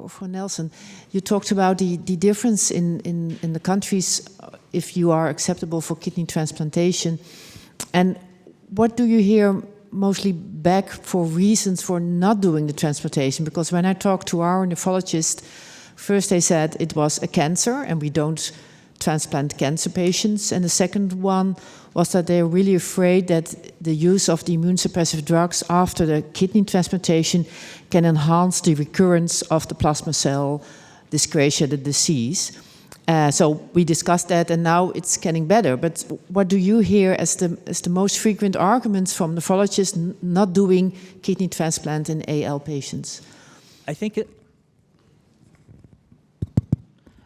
for Nelson. You talked about the difference in the countries if you are acceptable for kidney transplantation. And what do you hear mostly back for reasons for not doing the transplantation? Because when I talked to our nephrologist, first they said it was a cancer and we don't transplant cancer patients. And the second one was that they're really afraid that the use of the immune suppressive drugs after the kidney transplantation can enhance the recurrence of the plasma cell dyscrasia, the disease. So we discussed that, and now it's getting better. But what do you hear as the most frequent arguments from nephrologists not doing kidney transplant in AL patients? I think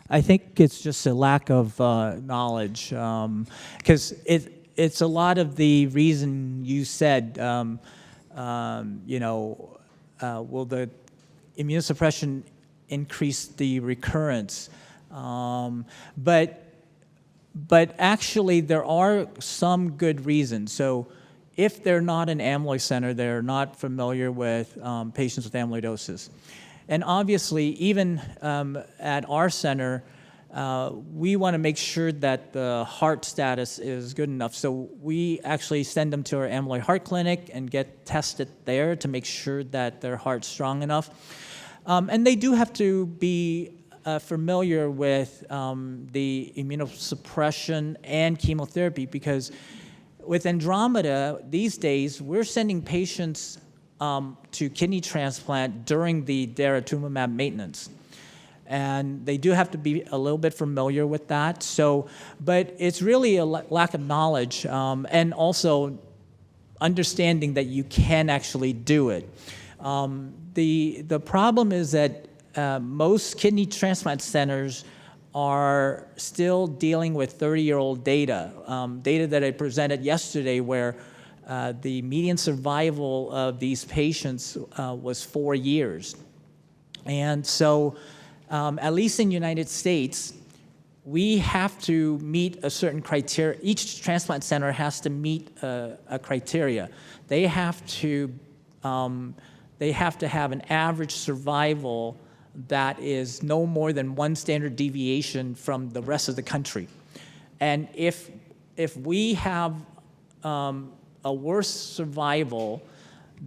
it's just a lack of knowledge, because it's a lot of the reason you said. Will the immunosuppression increase the recurrence? But actually, there are some good reasons. So if they're not an amyloid center, they're not familiar with patients with amyloidosis. And obviously, even at our center, we want to make sure that the heart status is good enough. So we actually send them to our amyloid heart clinic and get tested there to make sure that their heart's strong enough. And they do have to be familiar with the immunosuppression and chemotherapy, because with Andromeda, these days, we're sending patients to kidney transplant during the daratumumab maintenance. And they do have to be a little bit familiar with that. So, but it's really a lack of knowledge and also understanding that you can actually do it. The problem is that most kidney transplant centers are still dealing with 30-year-old data, data that I presented yesterday where the median survival of these patients was 4 years. And so, at least in the United States, we have to meet a certain criteria. Each transplant center has to meet a criteria. They have to have an average survival that is no more than 1 standard deviation from the rest of the country. And if we have a worse survival,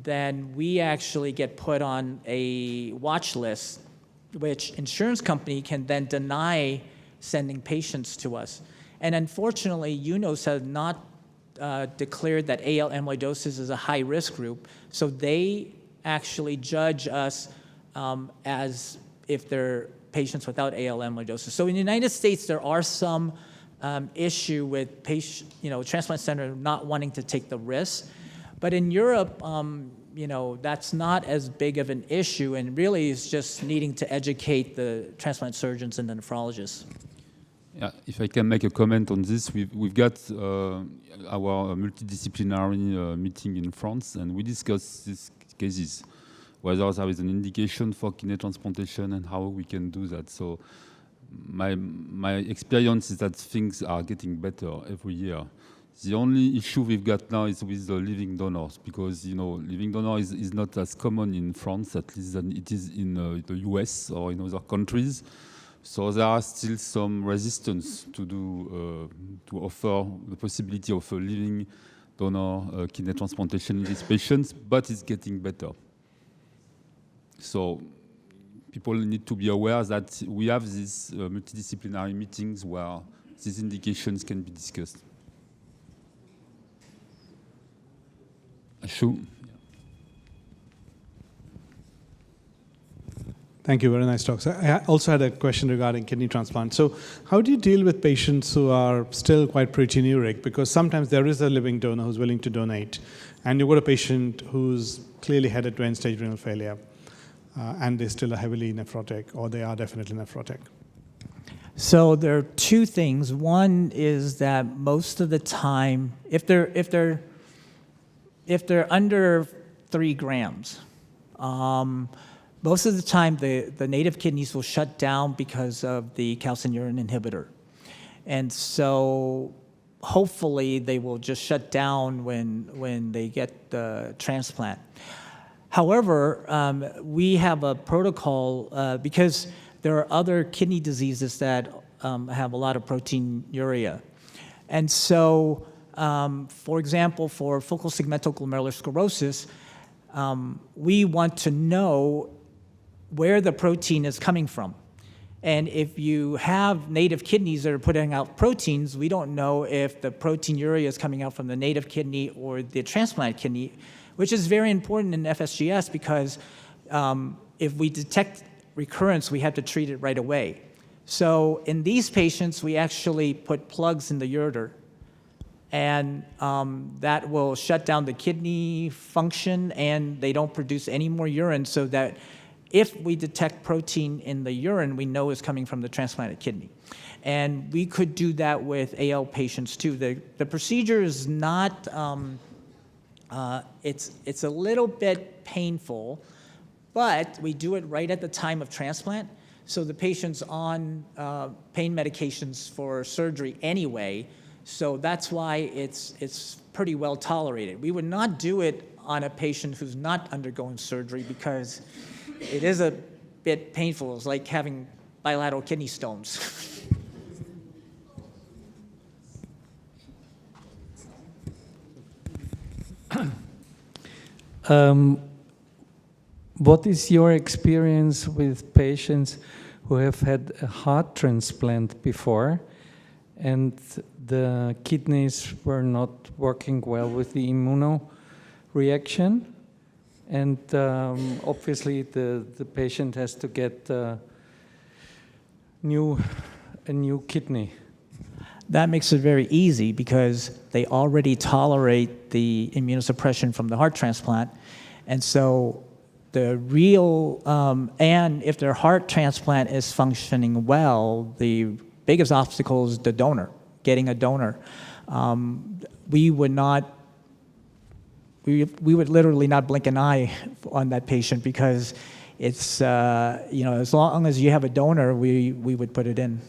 then we actually get put on a watch list, which insurance company can then deny sending patients to us. And unfortunately, UNOS has not declared that AL amyloidosis is a high-risk group, so they actually judge us as if they're patients without AL amyloidosis. So in the United States, there are some issue with transplant center not wanting to take the risk. But in Europe, that's not as big of an issue, and really is just needing to educate the transplant surgeons and the nephrologists. Yeah, if I can make a comment on this, we've got our multidisciplinary meeting in France, and we discuss these cases, whether there is an indication for kidney transplantation and how we can do that. So my experience is that things are getting better every year. The only issue we've got now is with the living donors, because living donor is not as common in France, at least, than it is in the US or in other countries. So there are still some resistance to offer the possibility of a living donor kidney transplantation in these patients, but it's getting better. So people need to be aware that we have these multidisciplinary meetings where these indications can be discussed. Ashu. Thank you, very nice talk. So I also had a question regarding kidney transplant. So how do you deal with patients who are still quite proteinuric? Because sometimes there is a living donor who's willing to donate, and you've got a patient who's clearly headed to end-stage renal failure, and they still are heavily nephrotic, or they are definitely nephrotic. So there are two things. One is that most of the time, if they're under 3 grams, most of the time the native kidneys will shut down because of the calcineurin inhibitor. And so hopefully they will just shut down when they get the transplant. However, we have a protocol because there are other kidney diseases that have a lot of proteinuria. And so, for example, for focal segmental glomerulosclerosis, we want to know where the protein is coming from. And if you have native kidneys that are putting out proteins, we don't know if the proteinuria is coming out from the native kidney or the transplant kidney, which is very important in FSGS because if we detect recurrence, we have to treat it right away. So in these patients, we actually put plugs in the ureter, and that will shut down the kidney function, and they don't produce any more urine, so that if we detect protein in the urine, we know it's coming from the transplanted kidney. And we could do that with AL patients too. The procedure is not, it's a little bit painful, but we do it right at the time of transplant. So the patient's on pain medications for surgery anyway, so that's why it's pretty well tolerated. We would not do it on a patient who's not undergoing surgery because it is a bit painful. It's like having bilateral kidney stones. What is your experience with patients who have had a heart transplant before and the kidneys were not working well with the immunoreaction? And obviously the patient has to get a new kidney. That makes it very easy because they already tolerate the immunosuppression from the heart transplant. And so the real, and if their heart transplant is functioning well, the biggest obstacle is the donor, getting a donor. We would literally not blink an eye on that patient because it's, as long as you have a donor, we would put it in.